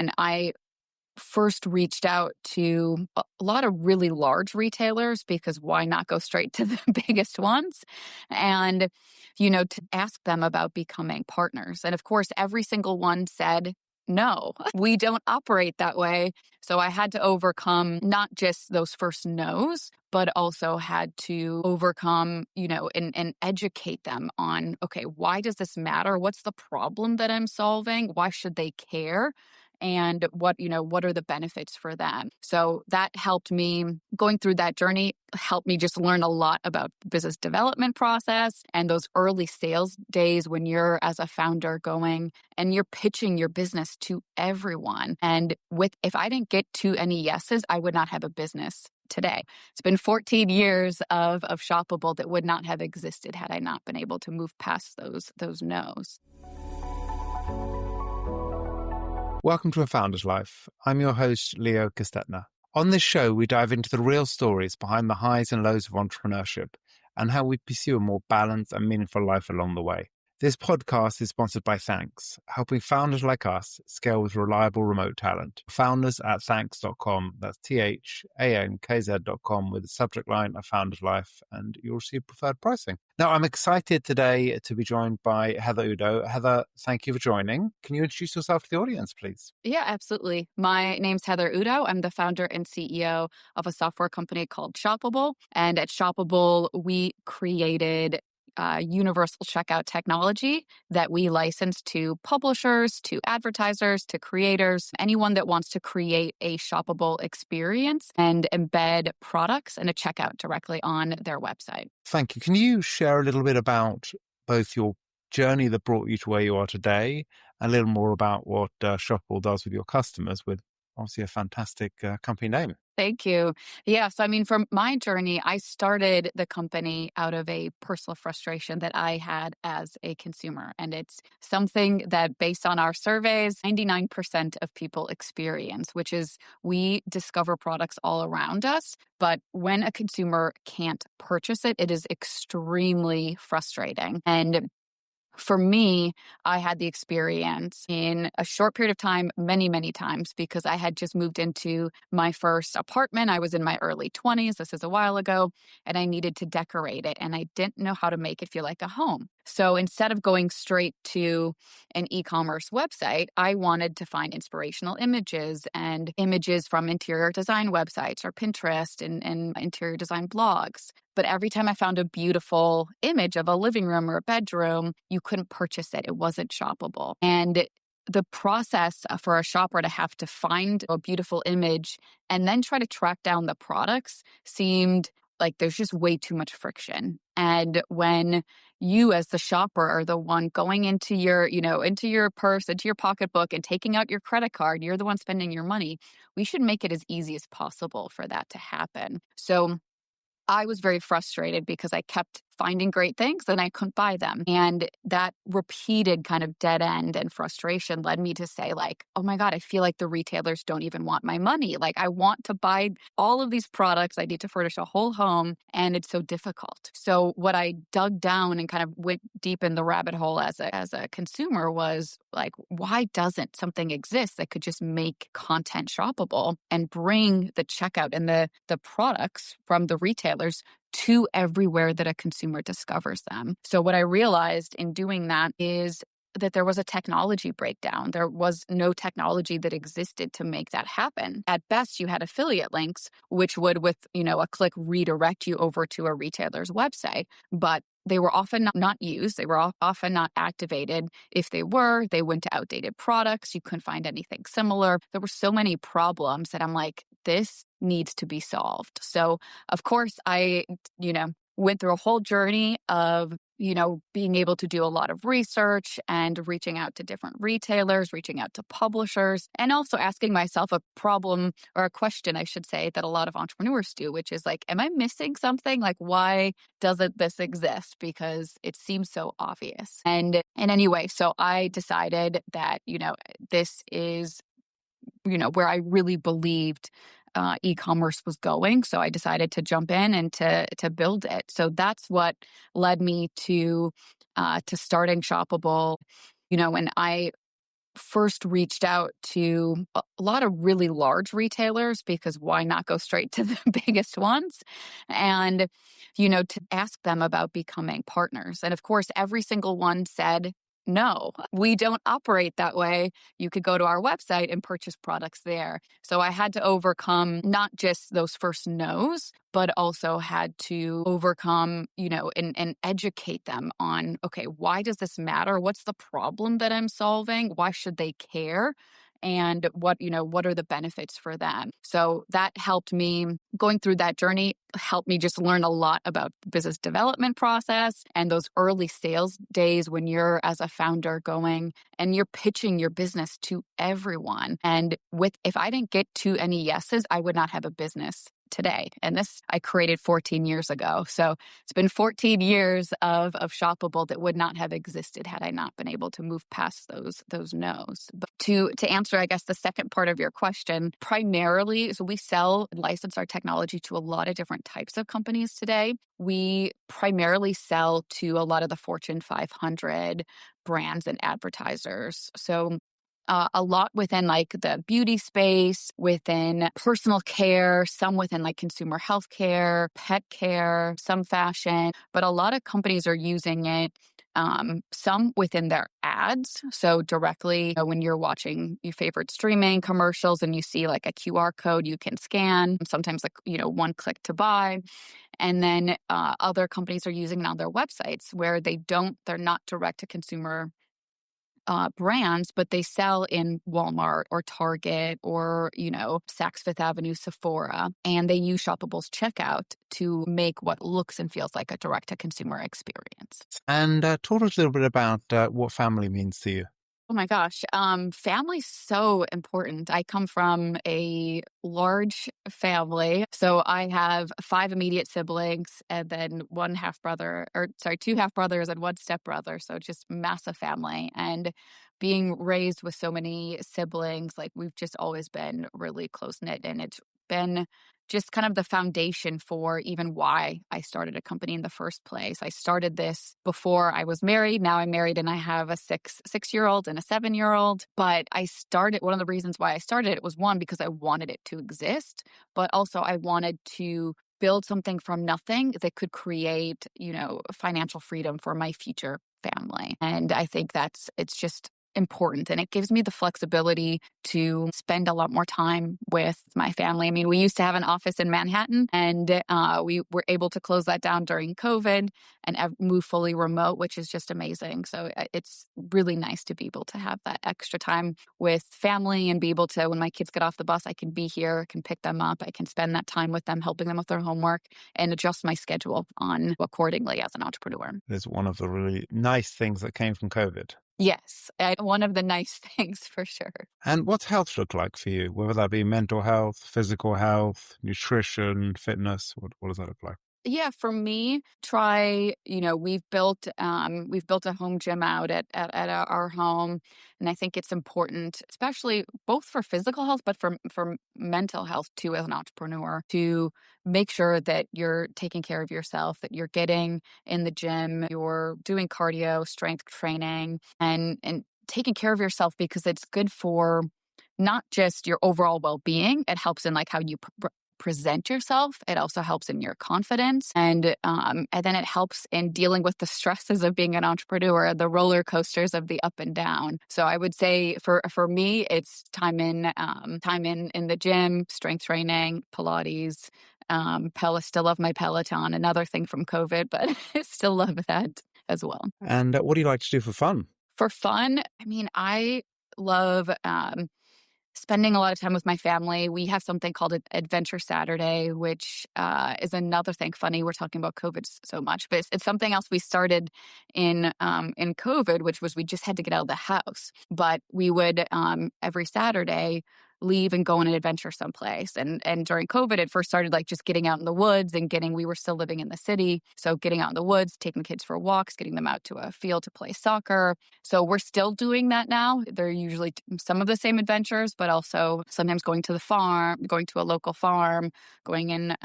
when I first reached out to a lot of really large retailers, because why not go straight to the biggest ones? And, to ask them about becoming partners. And of course, every single one said, no, we don't operate that way. So I had to overcome not just those first no's, but also had to overcome, and educate them on, okay, why does this matter? What's the problem that I'm solving? Why should they care? And what are the benefits for them? So that helped me, going through that journey, helped me just learn a lot about the business development process and those early sales days when you're, as a founder, going and you're pitching your business to everyone. And if I didn't get to any yeses, I would not have a business today. It's been 14 years of Shoppable that would not have existed had I not been able to move past those no's. Welcome to A Founder's Life. I'm your host, Leo Gestetner. On this show, we dive into the real stories behind the highs and lows of entrepreneurship and how we pursue a more balanced and meaningful life along the way. This podcast is sponsored by Thanks, helping founders like us scale with reliable remote talent. Founders at thanks.com, that's THANKZ.com, with the subject line A Founder's Life, and you'll receive preferred pricing. Now, I'm excited today to be joined by Heather Udo. Heather, thank you for joining. Can you introduce yourself to the audience, please? Yeah, absolutely. My name's Heather Udo. I'm the founder and CEO of a software company called Shoppable. And at Shoppable, we created universal checkout technology that we license to publishers, to advertisers, to creators, anyone that wants to create a shoppable experience and embed products and a checkout directly on their website. Thank you. Can you share a little bit about both your journey that brought you to where you are today, and a little more about what Shoppable does with your customers, with obviously a fantastic company name? Thank you. Yeah. So, from my journey, I started the company out of a personal frustration that I had as a consumer. And it's something that, based on our surveys, 99% of people experience, which is we discover products all around us. But when a consumer can't purchase it, it is extremely frustrating. And for me, I had the experience in a short period of time, many, many times, because I had just moved into my first apartment. I was in my early 20s. This is a while ago, and I needed to decorate it, and I didn't know how to make it feel like a home. So instead of going straight to an e-commerce website, I wanted to find inspirational images and images from interior design websites or Pinterest and interior design blogs. But every time I found a beautiful image of a living room or a bedroom, you couldn't purchase it. It wasn't shoppable. And the process for a shopper to have to find a beautiful image and then try to track down the products seemed like there's just way too much friction. And when you, as the shopper, are the one going into your purse, into your pocketbook and taking out your credit card, you're the one spending your money. We should make it as easy as possible for that to happen. So I was very frustrated because I kept finding great things and I couldn't buy them. And that repeated kind of dead end and frustration led me to say, oh my God, I feel like the retailers don't even want my money. I want to buy all of these products. I need to furnish a whole home, and it's so difficult. So what I dug down and kind of went deep in the rabbit hole as a consumer was why doesn't something exist that could just make content shoppable and bring the checkout and the products from the retailers to everywhere that a consumer discovers them? So what I realized in doing that is that there was a technology breakdown. There was no technology that existed to make that happen. At best, you had affiliate links, which would, with a click, redirect you over to a retailer's website. But they were often not used. They were often not activated. If they were, they went to outdated products. You couldn't find anything similar. There were so many problems that I'm like, this needs to be solved. So, of course, I, went through a whole journey of, being able to do a lot of research and reaching out to different retailers, reaching out to publishers, and also asking myself a problem, or a question, I should say, that a lot of entrepreneurs do, which is am I missing something? Why doesn't this exist? Because it seems so obvious. And anyway, so I decided that, this is, where I really believed e-commerce was going. So I decided to jump in and to build it. So that's what led me to starting Shoppable. When I first reached out to a lot of really large retailers because why not go straight to the biggest ones? And, to ask them about becoming partners. And of course, every single one said, no, we don't operate that way. You could go to our website and purchase products there. So I had to overcome not just those first no's, but also had to overcome, and educate them on, okay, why does this matter? What's the problem that I'm solving? Why should they care? And what are the benefits for them? So that helped me going through that journey, helped me just learn a lot about the business development process and those early sales days when you're as a founder going and you're pitching your business to everyone. And if I didn't get to any yeses, I would not have a business today. And this I created 14 years ago. So it's been 14 years of Shoppable that would not have existed had I not been able to move past those no's. But to answer, I guess, the second part of your question, primarily, so we sell and license our technology to a lot of different types of companies today. We primarily sell to a lot of the Fortune 500 brands and advertisers. So a lot within like the beauty space, within personal care, some within like consumer health care, pet care, some fashion, but a lot of companies are using it. Some within their ads. So directly when you're watching your favorite streaming commercials and you see like a QR code you can scan, sometimes like, one click to buy. And then other companies are using it on their websites where they're not direct to consumer brands, but they sell in Walmart or Target or, Saks Fifth Avenue, Sephora, and they use Shoppable's checkout to make what looks and feels like a direct-to-consumer experience. And talk to us a little bit about what family means to you. Oh my gosh. Family's so important. I come from a large family. So I have 5 immediate siblings and then two half brothers and one step brother. So just massive family. And being raised with so many siblings, like we've just always been really close knit. And it's been just kind of the foundation for even why I started a company in the first place. I started this before I was married. Now I'm married and I have a 6-year-old and a 7-year-old. But one of the reasons why I started it was one, because I wanted it to exist, but also I wanted to build something from nothing that could create, financial freedom for my future family. And I think it's just important. And it gives me the flexibility to spend a lot more time with my family. I mean, we used to have an office in Manhattan and we were able to close that down during COVID and move fully remote, which is just amazing. So it's really nice to be able to have that extra time with family and be able to, when my kids get off the bus, I can be here, I can pick them up, I can spend that time with them, helping them with their homework and adjust my schedule on accordingly as an entrepreneur. It's one of the really nice things that came from COVID. Yes, one of the nice things for sure. And what's health look like for you? Whether that be mental health, physical health, nutrition, fitness, what does that look like? Yeah, for me, we've built a home gym out at our home. And I think it's important, especially both for physical health, but for mental health too, as an entrepreneur, to make sure that you're taking care of yourself, that you're getting in the gym, you're doing cardio, strength training, and taking care of yourself because it's good for not just your overall well-being. It helps in like how you present yourself. It also helps in your confidence, and then it helps in dealing with the stresses of being an entrepreneur, the roller coasters of the up and down. So I would say for me, it's time in the gym, strength training, Pilates, still love my Peloton. Another thing from COVID, but I still love that as well. And what do you like to do for fun? For fun, I mean, I love spending a lot of time with my family. We have something called Adventure Saturday, which is another thing. Funny, we're talking about COVID so much, but it's something else we started in COVID, which was we just had to get out of the house. But we would every Saturday leave and go on an adventure someplace. And during COVID, it first started like just getting out in the woods and we were still living in the city. So getting out in the woods, taking the kids for walks, getting them out to a field to play soccer. So we're still doing that now. They're usually some of the same adventures, but also sometimes going to the farm, going to a local farm, going in,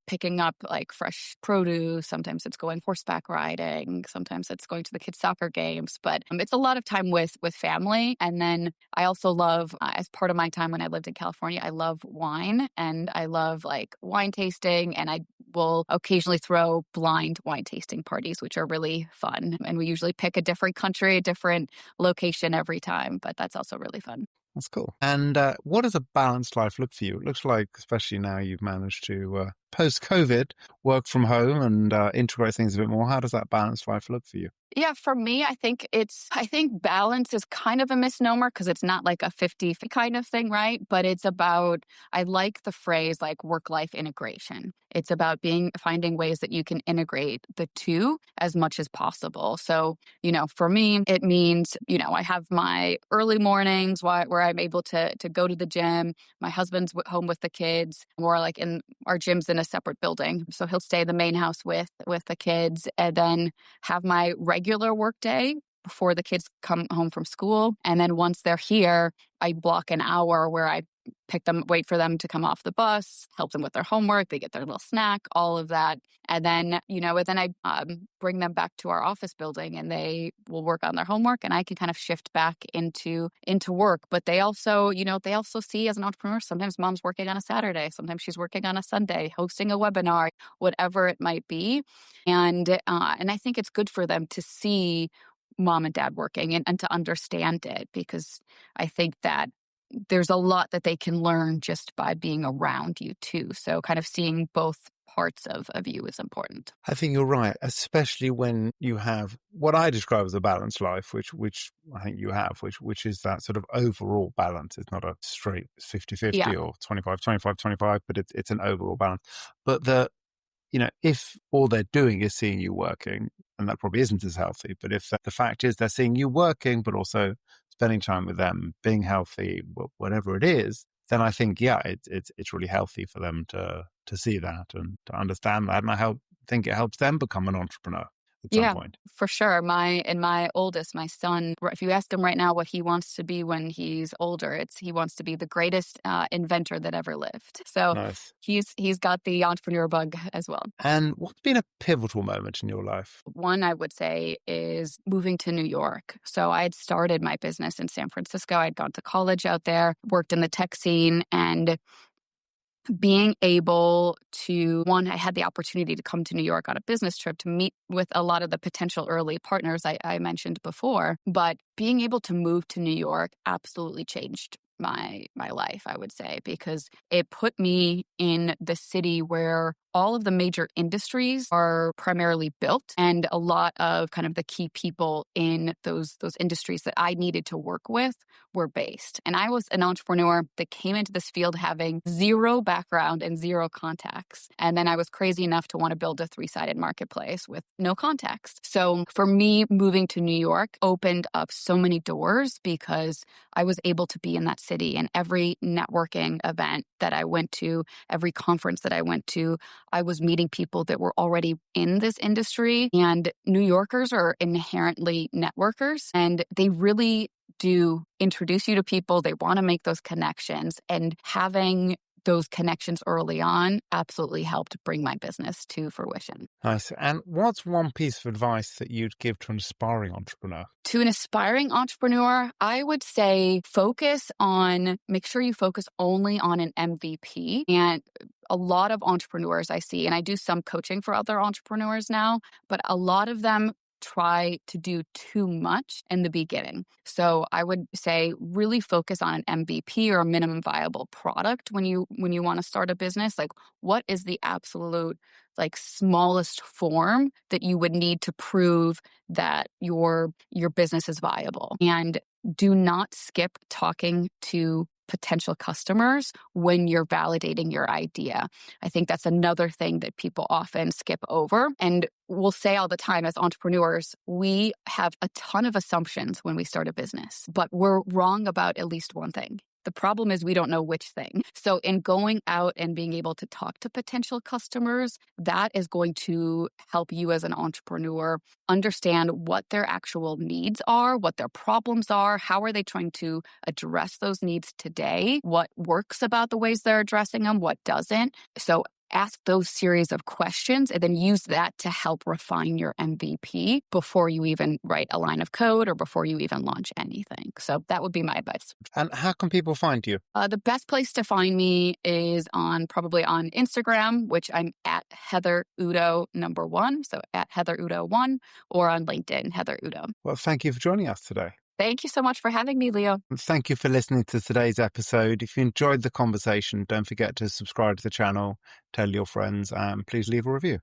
picking up like fresh produce. Sometimes it's going horseback riding. Sometimes it's going to the kids' soccer games. But it's a lot of time with family. And then I also love, as part of my time when I lived in California, I love wine and I love like wine tasting. And I will occasionally throw blind wine tasting parties, which are really fun. And we usually pick a different country, a different location every time. But that's also really fun. That's cool. And what does a balanced life look for you? It looks like, especially now you've managed to, post-COVID, work from home and integrate things a bit more. How does that balanced life look for you? Yeah, for me, I think balance is kind of a misnomer because it's not like a 50 kind of thing, right? But it's about, I like the phrase like work-life integration. It's about finding ways that you can integrate the two as much as possible. So, for me, it means, I have my early mornings where I'm able to go to the gym. My husband's home with the kids, or like in our gym's in a separate building. So he'll stay in the main house with the kids, and then have my regular work day before the kids come home from school. And then once they're here, I block an hour where I wait for them to come off the bus, help them with their homework, they get their little snack, all of that. And then, I bring them back to our office building and they will work on their homework and I can kind of shift back into work. But they also see as an entrepreneur, sometimes mom's working on a Saturday, sometimes she's working on a Sunday, hosting a webinar, whatever it might be. And I think it's good for them to see mom and dad working and to understand it, because I think that there's a lot that they can learn just by being around you too. So kind of seeing both parts of you is important. I think you're right, especially when you have what I describe as a balanced life, which I think you have, which is that sort of overall balance. It's not a straight 50-50 Yeah. or 25-25-25, but it's an overall balance. But if all they're doing is seeing you working, and that probably isn't as healthy, but if the fact is they're seeing you working, but also spending time with them, being healthy, whatever it is, then I think, it's really healthy for them to see that and to understand that. And I think it helps them become an entrepreneur at some point. For sure. My oldest, my son, if you ask him right now what he wants to be when he's older, he wants to be the greatest inventor that ever lived. So Nice. he's got the entrepreneur bug as well. And what's been a pivotal moment in your life? One I would say is moving to New York. So I had started my business in San Francisco. I'd gone to college out there, worked in the tech scene, and being able to, I had the opportunity to come to New York on a business trip to meet with a lot of the potential early partners I mentioned before. But being able to move to New York absolutely changed my life, I would say, because it put me in the city where all of the major industries are primarily built, and a lot of kind of the key people in those industries that I needed to work with were based. And I was an entrepreneur that came into this field having zero background and zero contacts. And then I was crazy enough to want to build a 3-sided marketplace with no context. So for me, moving to New York opened up so many doors because I was able to be in that city, and every networking event that I went to, every conference that I went to, I was meeting people that were already in this industry. And New Yorkers are inherently networkers, and they really do introduce you to people. They want to make those connections, and having those connections early on absolutely helped bring my business to fruition. Nice. And what's one piece of advice that you'd give to an aspiring entrepreneur? To an aspiring entrepreneur, I would say make sure you focus only on an MVP. And a lot of entrepreneurs I see, and I do some coaching for other entrepreneurs now, but a lot of them try to do too much in the beginning. So I would say really focus on an MVP or a minimum viable product when you want to start a business. Like, what is the absolute smallest form that you would need to prove that your business is viable? And do not skip talking to potential customers when you're validating your idea. I think that's another thing that people often skip over. And we'll say all the time as entrepreneurs, we have a ton of assumptions when we start a business, but we're wrong about at least one thing. The problem is we don't know which thing. So in going out and being able to talk to potential customers, that is going to help you as an entrepreneur understand what their actual needs are, what their problems are, how are they trying to address those needs today, what works about the ways they're addressing them, what doesn't. So ask those series of questions and then use that to help refine your MVP before you even write a line of code or before you even launch anything. So that would be my advice. And how can people find you? The best place to find me is probably on Instagram, which I'm at Heather Udo #1. So at Heather Udo 1, or on LinkedIn, Heather Udo. Well, thank you for joining us today. Thank you so much for having me, Leo. Thank you for listening to today's episode. If you enjoyed the conversation, don't forget to subscribe to the channel, tell your friends, and please leave a review.